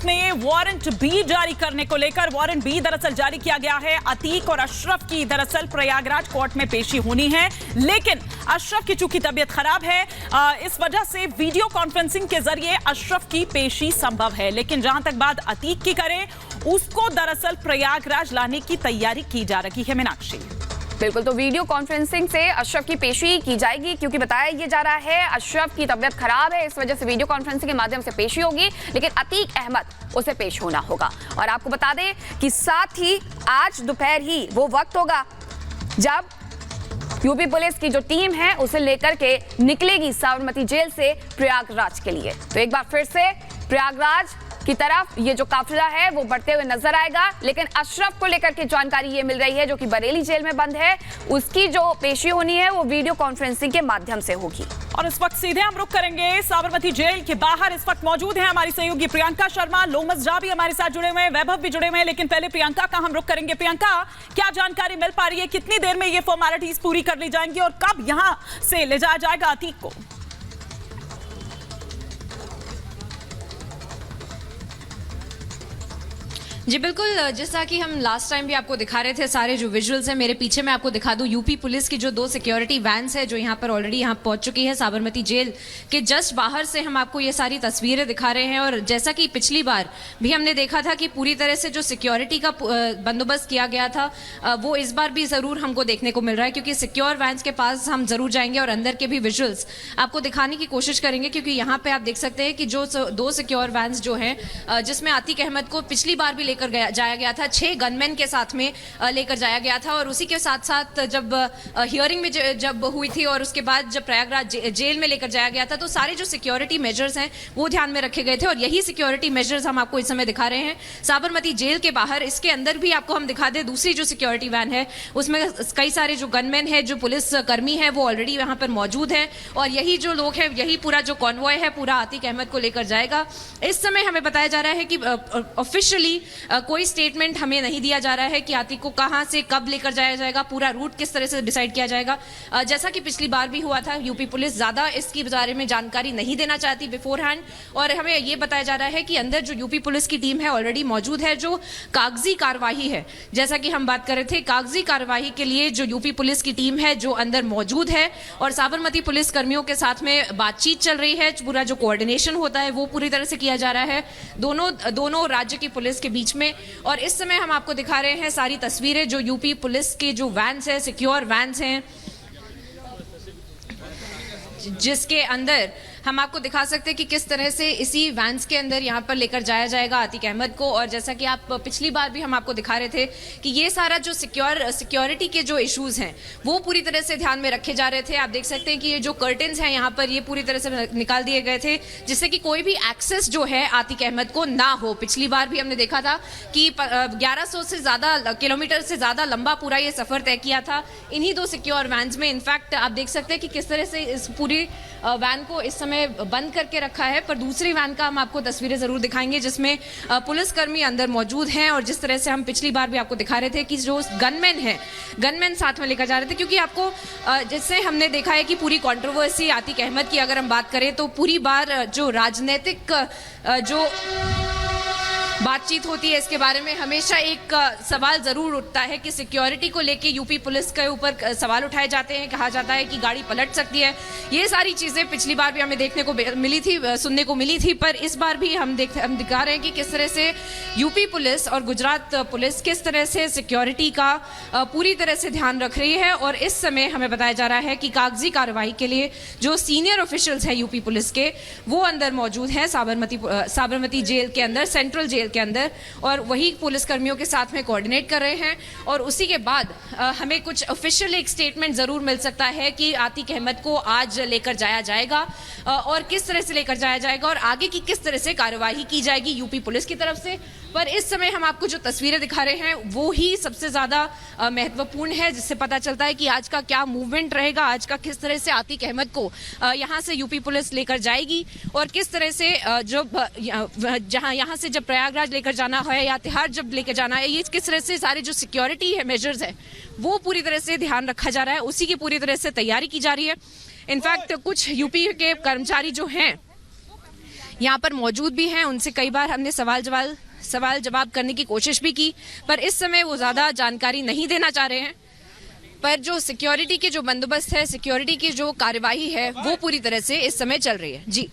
ने warrant B जारी करने को लेकर वारंट बी दरअसल जारी किया गया है। अतीक और अशरफ की दरअसल प्रयागराज कोर्ट में पेशी होनी है, लेकिन अशरफ की चूंकि तबीयत खराब है, इस वजह से वीडियो कॉन्फ्रेंसिंग के जरिए अशरफ की पेशी संभव है। लेकिन जहां तक बात अतीक की करें, उसको दरअसल प्रयागराज लाने की तैयारी की जा रही है। मीनाक्षी, बिल्कुल, तो वीडियो कॉन्फ्रेंसिंग से अशरफ की पेशी की जाएगी, क्योंकि बताया ये जा रहा है अशरफ की तबीयत खराब है, इस वजह से वीडियो कॉन्फ्रेंसिंग के माध्यम से पेशी होगी, लेकिन अतीक अहमद उसे पेश होना होगा। और आपको बता दें कि साथ ही आज दोपहर ही वो वक्त होगा जब यूपी पुलिस की जो टीम है उसे लेकर के निकलेगी साबरमती जेल से प्रयागराज के लिए। तो एक बार फिर से प्रयागराज की तरफ ये जो काफिला है वो बढ़ते हुए नजर आएगा, लेकिन अशरफ को लेकर के जानकारी ये मिल रही है जो कि बरेली जेल में बंद है, उसकी जो पेशी होनी है वो वीडियो कॉन्फ्रेंसिंग के माध्यम से होगी। और इस वक्त सीधे हम रुख करेंगे साबरमती जेल के बाहर। इस वक्त मौजूद है हमारी सहयोगी प्रियंका शर्मा, लोमस झा भी हमारे साथ जुड़े हुए हैं, वैभव भी जुड़े हुए हैं, लेकिन पहले प्रियंका का हम रुख करेंगे। प्रियंका, क्या जानकारी मिल पा रही है, कितनी देर में ये फॉर्मेलिटीज पूरी कर ली जाएंगी और कब यहां से ले जाया जाएगा अतीक को? जी बिल्कुल, जैसा कि हम लास्ट टाइम भी आपको दिखा रहे थे, सारे जो विजुअल्स हैं मेरे पीछे मैं आपको दिखा दूं, यूपी पुलिस की जो 2 सिक्योरिटी वैन्स है जो यहाँ पर ऑलरेडी यहाँ पहुंच चुकी है साबरमती जेल के जस्ट बाहर से हम आपको ये सारी तस्वीरें दिखा रहे हैं। और जैसा कि पिछली बार भी हमने देखा था कि पूरी तरह से जो सिक्योरिटी का बंदोबस्त किया गया था वो इस बार भी ज़रूर हमको देखने को मिल रहा है, क्योंकि सिक्योर वैन्स के पास हम ज़रूर जाएंगे और अंदर के भी विजुअल्स आपको दिखाने की कोशिश करेंगे, क्योंकि यहाँ पर आप देख सकते हैं कि जो 2 सिक्योर वैन्स जो हैं जिसमें अतीक अहमद को पिछली बार भी लेकर जाया गया था, 6 गनमैन के साथ में लेकर जाया गया था। और उसी के साथ साथ जब हियरिंग में जब हुई थी और उसके बाद जब प्रयागराज जेल में लेकर जाया गया था, तो सारे जो सिक्योरिटी मेजर्स हैं वो ध्यान में रखे गए थे। और यही सिक्योरिटी मेजर्स हम आपको इस समय दिखा रहे हैं साबरमती जेल के बाहर। इसके अंदर भी आपको हम दिखा दें, दूसरी जो सिक्योरिटी वैन है उसमें कई सारे जो गनमैन है, जो पुलिस कर्मी है, वो ऑलरेडी यहाँ पर मौजूद है। और यही जो लोग हैं, यही पूरा जो कॉन्वॉय है पूरा अतीक अहमद को लेकर जाएगा। इस समय हमें बताया जा रहा है कि ऑफिशियली कोई स्टेटमेंट हमें नहीं दिया जा रहा है कि अतीक को कहां से कब लेकर जाया जाएगा, पूरा रूट किस तरह से डिसाइड किया जाएगा। जैसा कि पिछली बार भी हुआ था, यूपी पुलिस ज्यादा इसके बारे में जानकारी नहीं देना चाहती बिफोर हैंड। और हमें यह बताया जा रहा है कि अंदर जो यूपी पुलिस की टीम है ऑलरेडी मौजूद है, जो कागजी कार्यवाही है, जैसा कि हम बात कर रहे थे, कागजी कार्यवाही के लिए जो यूपी पुलिस की टीम है जो अंदर मौजूद है और साबरमती पुलिस कर्मियों के साथ में बातचीत चल रही है। पूरा जो कोऑर्डिनेशन होता है वो पूरी तरह से किया जा रहा है दोनों राज्य की पुलिस के बीच में। और इस समय हम आपको दिखा रहे हैं सारी तस्वीरें जो यूपी पुलिस के जो वैन्स हैं, सिक्योर वैन्स हैं, जिसके अंदर हम आपको दिखा सकते हैं कि किस तरह से इसी वैन्स के अंदर यहाँ पर लेकर जाया जाएगा अतीक अहमद को। और जैसा कि आप पिछली बार भी हम आपको दिखा रहे थे कि ये सारा जो सिक्योरिटी के जो इश्यूज हैं वो पूरी तरह से ध्यान में रखे जा रहे थे। आप देख सकते हैं कि ये जो कर्टन्स हैं यहाँ पर ये पूरी तरह से निकाल दिए गए थे, जिससे कि कोई भी एक्सेस जो है अतीक अहमद को ना हो। पिछली बार भी हमने देखा था कि 1100 से ज़्यादा किलोमीटर से ज़्यादा लंबा पूरा ये सफ़र तय किया था इन्हीं 2 सिक्योर वैन्स में। इनफैक्ट आप देख सकते हैं कि किस तरह से इस पूरी वैन को इस समय बंद करके रखा है, पर दूसरी वैन का हम आपको तस्वीरें जरूर दिखाएंगे जिसमें पुलिसकर्मी अंदर मौजूद हैं। और जिस तरह से हम पिछली बार भी आपको दिखा रहे थे कि जो गनमैन है, गनमैन साथ में लेकर जा रहे थे, क्योंकि आपको जैसे हमने देखा है कि पूरी कंट्रोवर्सी अतीक अहमद की अगर हम बात करें तो पूरी बार जो राजनीतिक जो बातचीत होती है इसके बारे में हमेशा एक सवाल जरूर उठता है कि सिक्योरिटी को लेके यूपी पुलिस के ऊपर सवाल उठाए जाते हैं, कहा जाता है कि गाड़ी पलट सकती है। ये सारी चीजें पिछली बार भी हमें देखने को मिली थी, सुनने को मिली थी, पर इस बार भी हम दिखा रहे हैं कि किस तरह से यूपी पुलिस और गुजरात पुलिस किस तरह से सिक्योरिटी का पूरी तरह से ध्यान रख रही है। और इस समय हमें बताया जा रहा है कि कागजी कार्रवाई के लिए जो सीनियर ऑफिशियल्स हैं यूपी पुलिस के वो अंदर मौजूद हैं साबरमती जेल के अंदर, सेंट्रल जेल के अंदर, और वही पुलिसकर्मियों के साथ में कोऑर्डिनेट कर रहे हैं। और उसी के बाद हमें कुछ ऑफिशियल एक स्टेटमेंट जरूर मिल सकता है कि अतीक अहमद को आज लेकर जाया जाएगा और किस तरह से लेकर जाया जाएगा और आगे की किस तरह से कार्यवाही की जाएगी यूपी पुलिस की तरफ से। पर इस समय हम आपको जो तस्वीरें दिखा रहे हैं वो ही सबसे ज्यादा महत्वपूर्ण है, जिससे पता चलता है कि आज का क्या मूवमेंट रहेगा, आज का किस तरह से अतीक अहमद को यहाँ से यूपी पुलिस लेकर जाएगी और किस तरह से जहाँ यहाँ से जब प्रयागराज लेकर जाना है या तिहाड़ जब लेकर जाना है, ये किस तरह से सारे जो सिक्योरिटी है मेजर्स है वो पूरी तरह से ध्यान रखा जा रहा है, उसी की पूरी तरह से तैयारी की जा रही है। इनफैक्ट कुछ यूपी के कर्मचारी जो हैं यहाँ पर मौजूद भी हैं। उनसे कई बार हमने सवाल जवाब करने की कोशिश भी की, पर इस समय वो ज़्यादा जानकारी नहीं देना चाह रहे हैं। पर जो सिक्योरिटी के जो बंदोबस्त है, सिक्योरिटी की जो कार्यवाही है, वो पूरी तरह से इस समय चल रही है। जी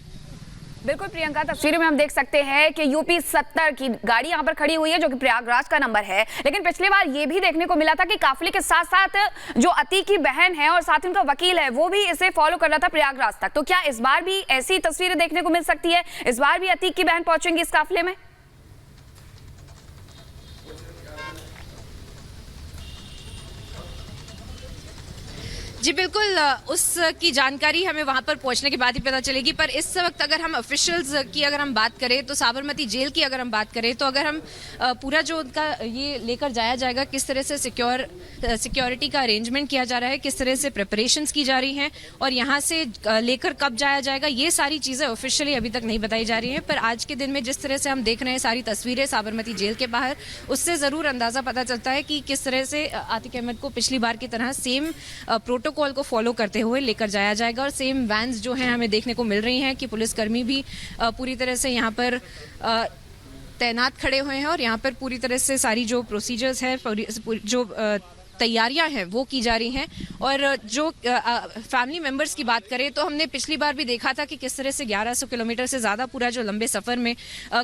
बिल्कुल प्रियंका, तस्वीरों में हम देख सकते हैं कि यूपी 70 की गाड़ी यहां पर खड़ी हुई है, जो कि प्रयागराज का नंबर है। लेकिन पिछली बार ये भी देखने को मिला था कि काफिले के साथ साथ जो अतीक की बहन है और साथ ही उनका वकील है, वो भी इसे फॉलो कर रहा था प्रयागराज तक। तो क्या इस बार भी ऐसी तस्वीरें देखने को मिल सकती है? इस बार भी अतीक की बहन पहुंचेंगी इस काफिले में? जी बिल्कुल, उसकी जानकारी हमें वहां पर पहुंचने के बाद ही पता चलेगी। पर इस वक्त अगर हम ऑफिशियल्स की अगर हम बात करें, तो साबरमती जेल की अगर हम बात करें, तो अगर हम पूरा जो उनका ये लेकर जाया जाएगा, किस तरह से सिक्योरिटी का अरेंजमेंट किया जा रहा है, किस तरह से प्रिपरेशंस की जा रही हैं और यहाँ से लेकर कब जाया जाएगा, ये सारी चीज़ें ऑफिशियली अभी तक नहीं बताई जा रही हैं। पर आज के दिन में जिस तरह से हम देख रहे हैं सारी तस्वीरें साबरमती जेल के बाहर, उससे ज़रूर अंदाज़ा पता चलता है कि किस तरह से आतिक अहमद को पिछली बार की तरह सेम प्रोटोकॉल को फॉलो करते हुए लेकर जाया जाएगा। और सेम वैन्स जो हैं हमें देखने को मिल रही हैं कि पुलिसकर्मी भी पूरी तरह से यहाँ पर तैनात खड़े हुए हैं और यहाँ पर पूरी तरह से सारी जो प्रोसीजर्स है, जो तैयारियां हैं वो की जा रही हैं। और जो फैमिली मेंबर्स की बात करें, तो हमने पिछली बार भी देखा था कि किस तरह से 1100 किलोमीटर से ज़्यादा पूरा जो लंबे सफ़र में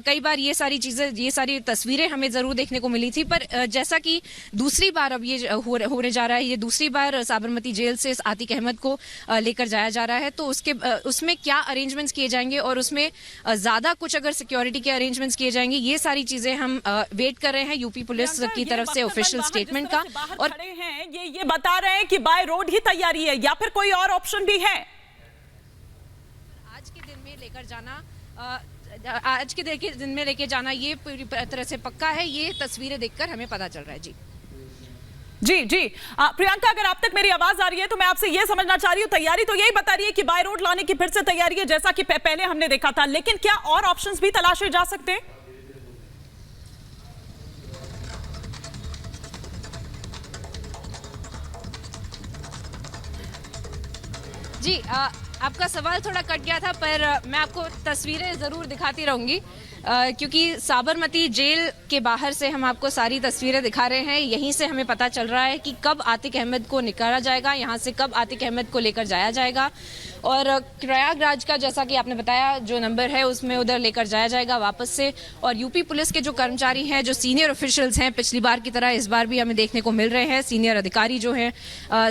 कई बार ये सारी चीज़ें, ये सारी तस्वीरें हमें ज़रूर देखने को मिली थी। पर जैसा कि दूसरी बार अब ये होने जा रहा है, ये दूसरी बार साबरमती जेल से आतिक अहमद को लेकर जाया जा रहा है, तो उसमें क्या अरेंजमेंट्स किए जाएंगे और उसमें ज़्यादा कुछ अगर सिक्योरिटी के अरेंजमेंट्स किए जाएंगे, ये सारी चीज़ें हम वेट कर रहे हैं यूपी पुलिस की तरफ से ऑफिशियल स्टेटमेंट का। और हैं ये बता रहे हैं कि बाय रोड ही तैयारी है या फिर कोई और ऑप्शन भी है? आज के दिन में लेकर जाना ये पूरी तरह से पक्का है। ये तस्वीरें देखकर हमें पता चल रहा है। जी प्रियंका, अगर आप तक मेरी आवाज आ रही है तो मैं आपसे ये समझना चाह रही हूँ, तैयारी तो यही बता रही है कि बाय रोड लाने की फिर से तैयारी है, जैसा कि पहले हमने देखा था, लेकिन क्या और ऑप्शंस भी तलाशे जा सकते हैं? जी आपका सवाल थोड़ा कट गया था, पर मैं आपको तस्वीरें ज़रूर दिखाती रहूँगी, क्योंकि साबरमती जेल के बाहर से हम आपको सारी तस्वीरें दिखा रहे हैं। यहीं से हमें पता चल रहा है कि कब आतिक अहमद को निकाला जाएगा, यहाँ से कब आतिक अहमद को लेकर जाया जाएगा। और प्रयागराज का, जैसा कि आपने बताया, जो नंबर है उसमें उधर लेकर जाया जाएगा वापस से। और यूपी पुलिस के जो कर्मचारी हैं, जो सीनियर ऑफिशियल्स हैं, पिछली बार की तरह इस बार भी हमें देखने को मिल रहे हैं। सीनियर अधिकारी जो हैं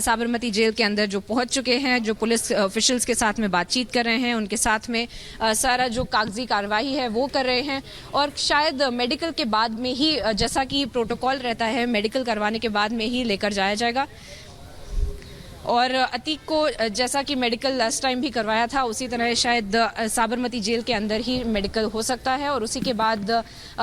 साबरमती जेल के अंदर जो पहुंच चुके हैं, जो पुलिस ऑफिशियल्स के साथ में बातचीत कर रहे हैं, उनके साथ में सारा जो कागजी कार्रवाई है वो कर रहे हैं। और शायद मेडिकल के बाद में ही, जैसा कि प्रोटोकॉल रहता है, मेडिकल करवाने के बाद में ही लेकर जाया जाएगा। और अतीक को जैसा कि मेडिकल लास्ट टाइम भी करवाया था, उसी तरह शायद साबरमती जेल के अंदर ही मेडिकल हो सकता है। और उसी के बाद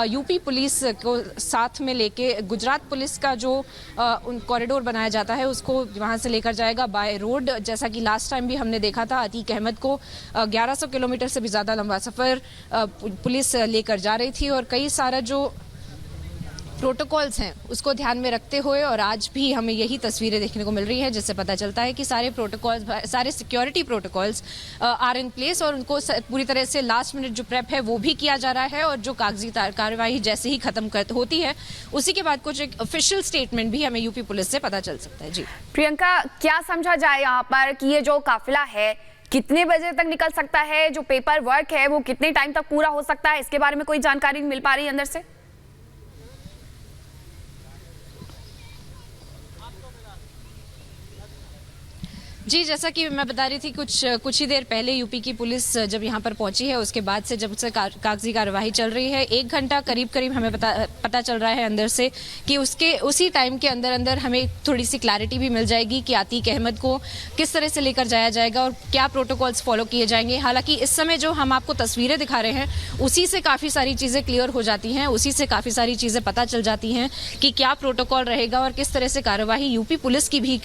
यूपी पुलिस को साथ में लेके गुजरात पुलिस का जो कॉरिडोर बनाया जाता है, उसको वहां से लेकर जाएगा बाय रोड। जैसा कि लास्ट टाइम भी हमने देखा था, अतीक अहमद को 1100 किलोमीटर से भी ज़्यादा लंबा सफ़र पुलिस लेकर जा रही थी। और कई सारा जो प्रोटोकॉल्स हैं उसको ध्यान में रखते हुए, और आज भी हमें यही तस्वीरें देखने को मिल रही हैं, जिससे पता चलता है कि सारे प्रोटोकॉल्स, सारे security protocols are in place. और उनको पूरी तरह से लास्ट मिनट जो प्रेप है वो भी किया जा रहा है। और जो कागजी कार्रवाई जैसे ही खत्म होती है, उसी के बाद कुछ एक ऑफिशियल स्टेटमेंट भी हमें यूपी पुलिस से पता चल सकता है। जी प्रियंका, क्या समझा जाए यहाँ पर कि ये जो काफिला है कितने बजे तक निकल सकता है, जो पेपर वर्क है वो कितने टाइम तक पूरा हो सकता है, इसके बारे में कोई जानकारी मिल पा रही है अंदर से? जी, जैसा कि मैं बता रही थी, कुछ ही देर पहले यूपी की पुलिस जब यहाँ पर पहुंची है, उसके बाद से जब से कागजी कार्यवाही चल रही है, 1 घंटा करीब हमें पता चल रहा है अंदर से कि उसी टाइम के अंदर हमें थोड़ी सी क्लैरिटी भी मिल जाएगी कि आतिक अहमद को किस तरह से लेकर जाया जाएगा और क्या प्रोटोकॉल्स फॉलो किए जाएंगे। हालांकि इस समय जो हम आपको तस्वीरें दिखा रहे हैं, उसी से काफ़ी सारी चीज़ें क्लियर हो जाती हैं, उसी से काफ़ी सारी चीज़ें पता चल जाती हैं कि क्या प्रोटोकॉल रहेगा और किस तरह से कार्यवाही यूपी पुलिस की भी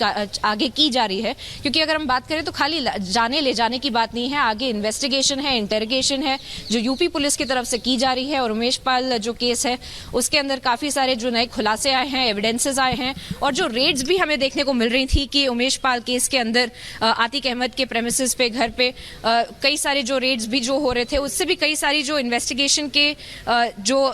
आगे की जा रही है। क्योंकि क्योंकि अगर हम बात करें तो खाली जाने ले जाने की बात नहीं है, आगे इन्वेस्टिगेशन है, इंटरोगेशन है जो यूपी पुलिस की तरफ से की जा रही है। और उमेश पाल जो केस है उसके अंदर काफ़ी सारे जो नए खुलासे आए हैं, एविडेंसेस आए हैं, और जो रेड्स भी हमें देखने को मिल रही थी कि उमेश पाल केस के अंदर आतिक अहमद के प्रेमिसेस पे, घर पे कई सारे जो रेड्स भी जो हो रहे थे, उससे भी कई सारी जो इन्वेस्टिगेशन के जो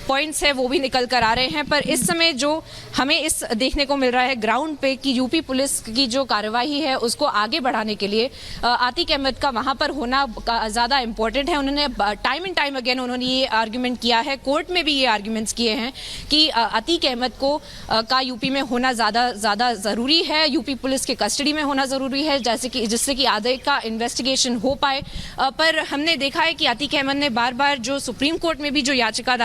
पॉइंट्स है वो भी निकल कर आ रहे हैं। पर इस समय जो हमें इस देखने को मिल रहा है ग्राउंड पे कि यूपी पुलिस की जो कार्यवाही है उसको आगे बढ़ाने के लिए आतिक अहमद का वहाँ पर होना ज़्यादा इम्पोर्टेंट है। उन्होंने टाइम एंड टाइम अगेन उन्होंने ये आर्ग्यूमेंट किया है, कोर्ट में भी ये आर्ग्यूमेंट्स किए हैं कि आतिक अहमद को का यूपी में होना ज़्यादा ज़रूरी है, यूपी पुलिस के कस्टडी में होना ज़रूरी है, जिससे कि आगे का इन्वेस्टिगेशन हो पाए। पर हमने देखा है कि आतिक अहमद ने बार बार जो सुप्रीम कोर्ट में भी जो याचिका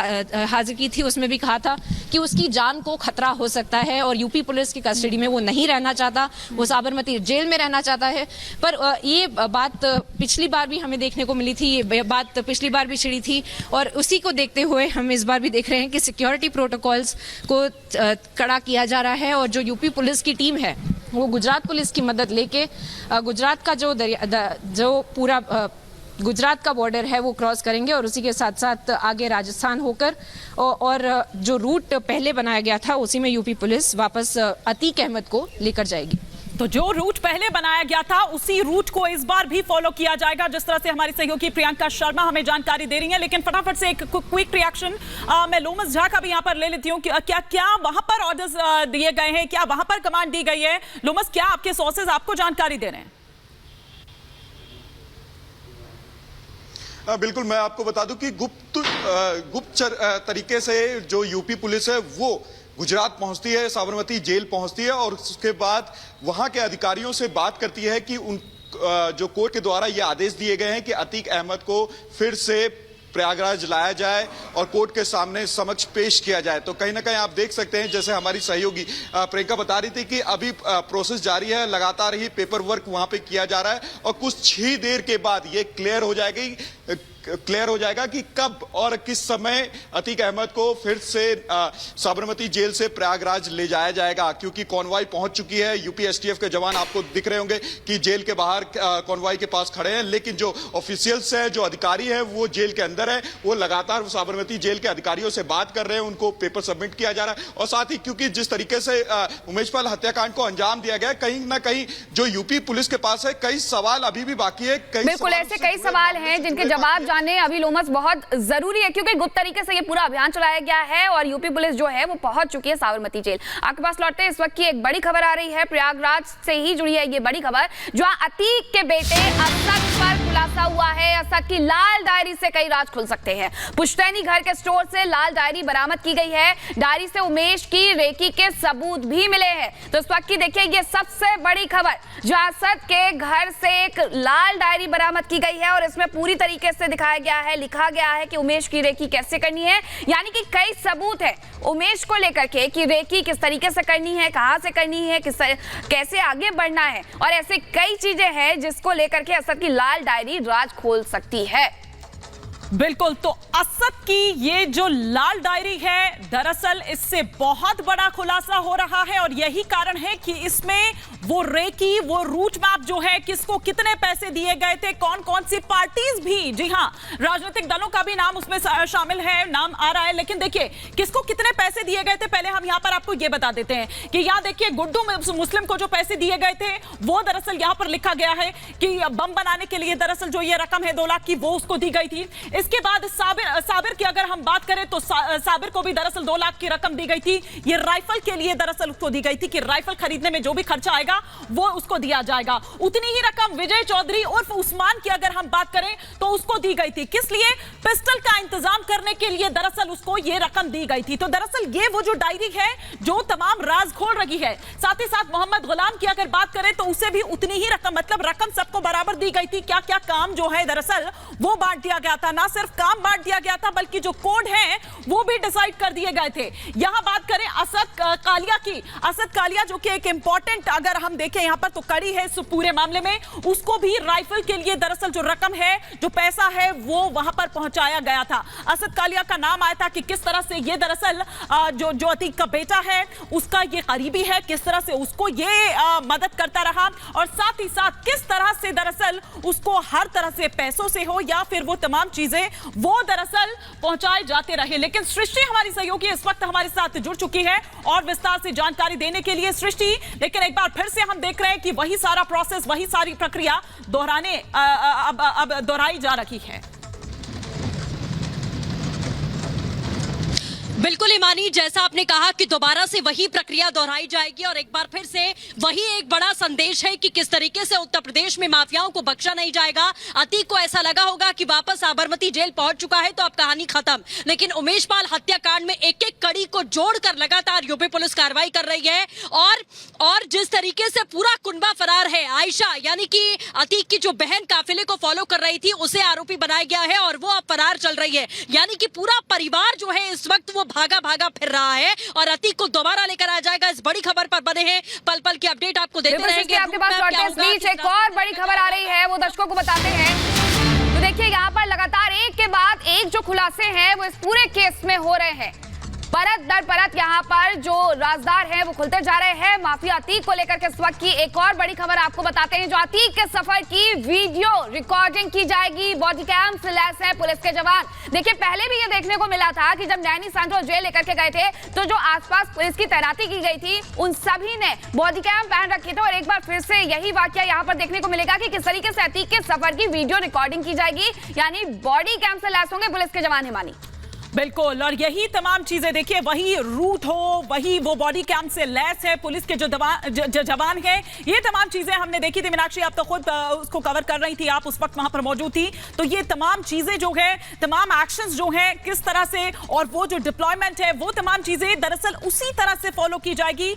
हाजिर की थी उसमें भी कहा था कि उसकी जान को खतरा हो सकता है और यूपी पुलिस की कस्टडी में वो नहीं रहना चाहता, वो साबरमती जेल में रहना चाहता है। पर ये बात पिछली बार भी हमें देखने को मिली थी, ये बात पिछली बार भी छिड़ी थी, और उसी को देखते हुए हम इस बार भी देख रहे हैं कि सिक्योरिटी प्रोटोकॉल्स को कड़ा किया जा रहा है। और जो यूपी पुलिस की टीम है वो गुजरात पुलिस की मदद लेके गुजरात का जो पूरा गुजरात का बॉर्डर है वो क्रॉस करेंगे और उसी के साथ साथ आगे राजस्थान होकर और जो रूट पहले बनाया गया था उसी में यूपी पुलिस वापस आतिक अहमद को लेकर जाएगी। तो जो रूट पहले बनाया गया था उसी रूट को इस बार भी फॉलो किया जाएगा, जिस तरह से हमारी सहयोगी प्रियंका शर्मा हमें जानकारी दे रही हैं। लेकिन फटाफट से एक क्विक रिएक्शन मैं लोमस झा का भी यहां पर ले लेती हूं। क्या वहां पर ऑर्डर्स दिए गए हैं, क्या वहां पर कमांड दी गई है? लोमस, क्या आपके सोर्सेज आपको जानकारी दे रहे हैं? बिल्कुल, मैं आपको बता दूं कि गुप्त तरीके से जो यूपी पुलिस है वो गुजरात पहुंचती है, साबरमती जेल पहुंचती है और उसके बाद वहां के अधिकारियों से बात करती है कि उन जो कोर्ट के द्वारा ये आदेश दिए गए हैं कि आतिक अहमद को फिर से प्रयागराज लाया जाए और कोर्ट के सामने समक्ष पेश किया जाए। तो कहीं ना कहीं आप देख सकते हैं, जैसे हमारी सहयोगी प्रियंका बता रही थी कि अभी प्रोसेस जारी है, लगातार ही पेपर वर्क वहां पे किया जा रहा है और कुछ ही देर के बाद ये क्लियर हो जाएगा कि कब और किस समय आतिक अहमद को फिर से साबरमती जेल से प्रयागराज ले जाया जाएगा, क्योंकि कॉन्वॉय पहुंच चुकी है। यूपी एसटीएफ के जवान आपको दिख रहे होंगे कि जेल के बाहर कॉन्वॉय के पास खड़े हैं, लेकिन जो ऑफिशियल्स हैं, जो अधिकारी हैं, वो जेल के अंदर है। वो लगातार साबरमती जेल के अधिकारियों से बात कर रहे हैं, उनको पेपर सबमिट किया जा रहा है। और साथ ही क्योंकि जिस तरीके से उमेश पाल हत्याकांड को अंजाम दिया गया, कहीं ना कहीं जो यूपी पुलिस के पास है कई सवाल अभी भी बाकी है। बिल्कुल, ऐसे कई सवाल हैं जिनके जवाब अभी लोमस बहुत जरूरी है, क्योंकि गुप्त तरीके से ये पूरा अभियान चलाया गया है और यूपी पुलिस जो है वो पहुंच चुकी है साबरमती जेल। आपके पास लौटते हैं, इस वक्त की एक बड़ी खबर आ रही है, प्रयागराज से ही जुड़ी है ये बड़ी खबर, जहां अतीक के बेटे असद पर खुलासा हुआ है। असद की लाल डायरी से कई राज खुल सकते हैं। पुश्तैनी घर के स्टोर से लाल डायरी बरामद की गई है। डायरी से उमेश की रेकी के सबूत भी मिले हैं। तो इस वक्त की देखिए ये सबसे बड़ी खबर, जहां असद के घर से एक लाल डायरी बरामद की गई है और इसमें पूरी तरीके से दिखाया गया है, लिखा गया है कि उमेश की रेकी कैसे करनी है। यानी कि कई सबूत है उमेश को लेकर के कि रेकी किस तरीके से करनी है, कहां से करनी है, कैसे आगे बढ़ना है, और ऐसे कई चीजें हैं जिसको लेकर के असद की लाल डायरी राज खोल सकती है। बिल्कुल, तो असद की ये जो लाल डायरी है, दरअसल इससे बहुत बड़ा खुलासा हो रहा है और यही कारण है कि इसमें वो रेकी, वो रूट मैप जो है, किसको कितने पैसे दिए गए थे, कौन कौन सी पार्टीज भी, जी हां, राजनीतिक दलों का भी नाम उसमें शामिल है, नाम आ रहा है। लेकिन देखिए किसको कितने पैसे दिए गए थे, पहले हम यहां पर आपको ये बता देते हैं कि यहां देखिए गुड्डू मुस्लिम को जो पैसे दिए गए थे वो दरअसल यहां पर लिखा गया है कि बम बनाने के लिए दरअसल जो ये रकम है 2 लाख की, वो उसको दी गई थी। इसके बाद साबिर की अगर हम बात करें तो साबिर को भी दरअसल 2 लाख की रकम दी गई थी। ये राइफल के लिए दरअसल उसको दी गई थी कि राइफल खरीदने में जो भी खर्चा आएगा वो उसको दिया जाएगा। उतनी ही रकम विजय चौधरी उर्फ उस्मान की अगर हम बात करें तो उसको दी गई थी। किस लिए? पिस्टल का इंतजाम करने के लिए दरअसल उसको ये रकम दी गई थी। तो दरअसल ये वो जो डायरी है जो तमाम राज खोल रही है। साथ ही साथ मोहम्मद गुलाम की अगर बात करें तो उसे भी उतनी ही रकम, मतलब रकम सबको बराबर दी गई थी। क्या क्या काम जो है दरअसल वो बांट दिया गया था। ना ना सिर्फ काम बांट दिया गया था बल्कि जो कोड है वो भी डिसाइड कर दिए गए थे। यहां बात करें असद कालिया की, असद कालिया जो कि एक इंपॉर्टेंट, अगर हम देखें यहां पर तो कड़ी है इस पूरे मामले में, उसको भी राइफल के लिए दरअसल जो रकम है, जो पैसा है, वो वहां पर पहुंचाया गया था। असद कालिया का नाम आया था कि किस तरह से ये दरअसल जो अतीक का बेटा है उसका ये करीबी है, किस तरह से उसको ये मदद करता रहा और साथ ही साथ किस तरह से दरअसल उसको हर तरह से पैसों से हो या फिर वो तमाम चीजें वो दरअसल पहुंचाए जाते रहे। लेकिन सृष्टि हमारी सहयोगी इस वक्त हमारे साथ जुड़ चुकी है और विस्तार से जानकारी देने के लिए। सृष्टि, लेकिन एक बार फिर से हम देख रहे हैं कि वही सारा प्रोसेस, वही सारी प्रक्रिया अब दोहराई जा रही है। बिल्कुल ईमानी, जैसा आपने कहा कि दोबारा से वही प्रक्रिया दोहराई जाएगी और एक बार फिर से वही एक बड़ा संदेश है कि किस तरीके से उत्तर प्रदेश में माफियाओं को बख्शा नहीं जाएगा। अतीक को ऐसा लगा होगा कि वापस साबरमती जेल पहुंच चुका है तो अब कहानी खत्म, लेकिन उमेश पाल हत्याकांड में एक एक कड़ी को जोड़कर लगातार यूपी पुलिस कार्रवाई कर रही है और जिस तरीके से पूरा कुनबा फरार है, आयशा यानी कि अतीक की जो बहन काफिले को फॉलो कर रही थी उसे आरोपी बनाया गया है और वो अब फरार चल रही है, यानी कि पूरा परिवार जो है इस वक्त वो भागा भागा फिर रहा है और अतीक को दोबारा लेकर आ जाएगा। इस बड़ी खबर पर बने हैं, पल पल की अपडेट आपको देते रहेंगे। आपके पास लौटे बीच एक और बड़ी खबर आ रही है, वो दर्शकों को बताते हैं। तो देखिए यहाँ पर लगातार एक के बाद एक जो खुलासे हैं वो इस पूरे केस में हो रहे हैं। परत दर परत यहाँ पर जो राजदार हैं वो खुलते जा रहे हैं। माफिया अतीक को लेकर के इस वक्त की एक और बड़ी खबर आपको बताते हैं। जो अतीक के सफर की वीडियो रिकॉर्डिंग की जाएगी, बॉडी कैम से लैस है पुलिस के जवान। देखिए पहले भी ये देखने को मिला था कि जब नैनी सेंट्रल जेल लेकर के गए थे तो जो आसपास पुलिस की तैनाती की गई थी उन सभी ने बॉडी कैम पहन रखे थे और एक बार फिर से यही वाकया यहाँ पर देखने को मिलेगा कि किस तरीके से अतीक के सफर की वीडियो रिकॉर्डिंग की जाएगी, यानी बॉडी कैम से लैस होंगे पुलिस के जवान। हिमानी, बिल्कुल, और यही तमाम चीजें देखिए, वही रूट हो, वही वो बॉडी कैम से लैस है पुलिस के जो जवान है, ये तमाम चीजें हमने देखी थी। मीनाक्षी, आप तो खुद उसको कवर कर रही थी, आप उस वक्त वहां पर मौजूद थी, तो ये तमाम चीजें जो है, तमाम एक्शंस जो है किस तरह से और वो जो डिप्लॉयमेंट है वो तमाम चीजें दरअसल उसी तरह से फॉलो की जाएगी।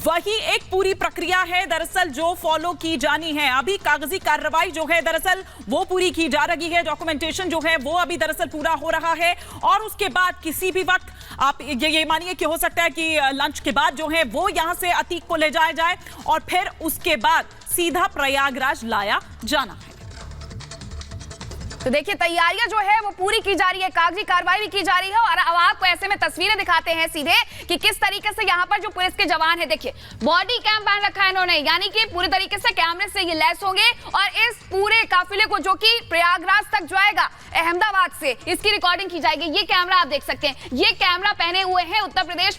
वही एक पूरी प्रक्रिया है दरअसल जो फॉलो की जानी है। अभी कागजी कार्रवाई जो है दरअसल वो पूरी की जा रही है, डॉक्यूमेंटेशन जो है वो अभी दरअसल पूरा हो रहा है और उसके बाद किसी भी वक्त आप ये मानिए कि हो सकता है कि लंच के बाद जो है वो यहां से अतीक को ले जाया जाए और फिर उसके बाद सीधा प्रयागराज लाया जाना है। तो देखिए तैयारियां जो है वो पूरी की जा रही है, कागजी कार्रवाई भी की जा रही है और अब आपको ऐसे में तस्वीरें दिखाते हैं सीधे कि किस तरीके से यहाँ पर जो पुलिस के जवान है, देखिए बॉडी कैम पहन रखा है इन्होंने, यानी कि पूरी तरीके से कैमरे से ये लैस होंगे और इस पूरे काफिले को जो कि प्रयागराज तक जाएगा अहमदाबाद से, इसकी रिकॉर्डिंग की जाएगी। ये कैमरा आप देख सकते हैं, ये कैमरा पहने हुए हैं उत्तर प्रदेश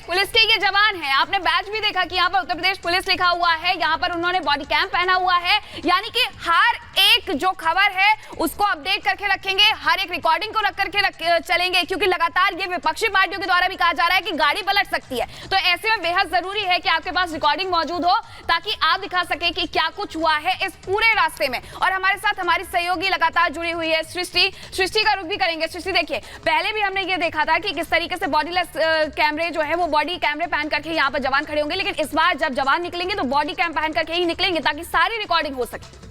पुलिस के ये जवान है। आपने बैच भी देखा कि यहाँ पर उत्तर प्रदेश पुलिस लिखा हुआ है, यहाँ पर उन्होंने बॉडी कैम पहना हुआ है, यानी कि हर एक जो खबर है उसको अपडेट करके रखेंगे, हर एक रिकॉर्डिंग को रख करके चलेंगे, क्योंकि लगातार ये विपक्षी पार्टियों के द्वारा भी कहा जा रहा है कि गाड़ी पलट सकती है। तो ऐसे में बेहद जरूरी है कि आपके पास रिकॉर्डिंग मौजूद हो ताकि आप दिखा सके कि क्या कुछ हुआ है इस पूरे रास्ते में। और हमारे साथ हमारी सहयोगी लगातार जुड़ी हुई है सृष्टि का रुख भी करेंगे। सृष्टि, देखिए पहले भी हमने ये देखा था कि किस तरीके से बॉडीलेस कैमरे जो है वो बॉडी कैमरे पहन करके यहाँ पर जवान खड़े होंगे, लेकिन इस बार जब जवान निकलेंगे तो बॉडी कैम पहन करके ही निकलेंगे ताकि सारी रिकॉर्डिंग हो सके।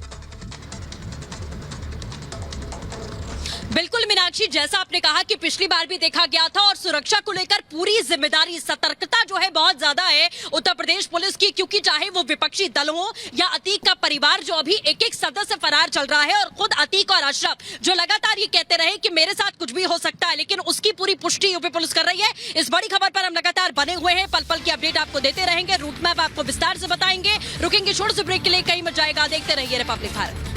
बिल्कुल मीनाक्षी, जैसा आपने कहा कि पिछली बार भी देखा गया था और सुरक्षा को लेकर पूरी जिम्मेदारी, सतर्कता जो है बहुत ज्यादा है उत्तर प्रदेश पुलिस की, क्योंकि चाहे वो विपक्षी दल हो या अतीक का परिवार जो अभी एक एक सदस्य फरार चल रहा है और खुद अतीक और अशरफ जो लगातार ये कहते रहे कि मेरे साथ कुछ भी हो सकता है, लेकिन उसकी पूरी पुष्टि यूपी पुलिस कर रही है। इस बड़ी खबर पर हम लगातार बने हुए हैं, पल पल की अपडेट आपको देते रहेंगे, रूट मैप आपको विस्तार से बताएंगे। रुकेंगे छोटे से ब्रेक के लिए, कहीं मत जाएगा, देखते रहिए रिपब्लिक भारत।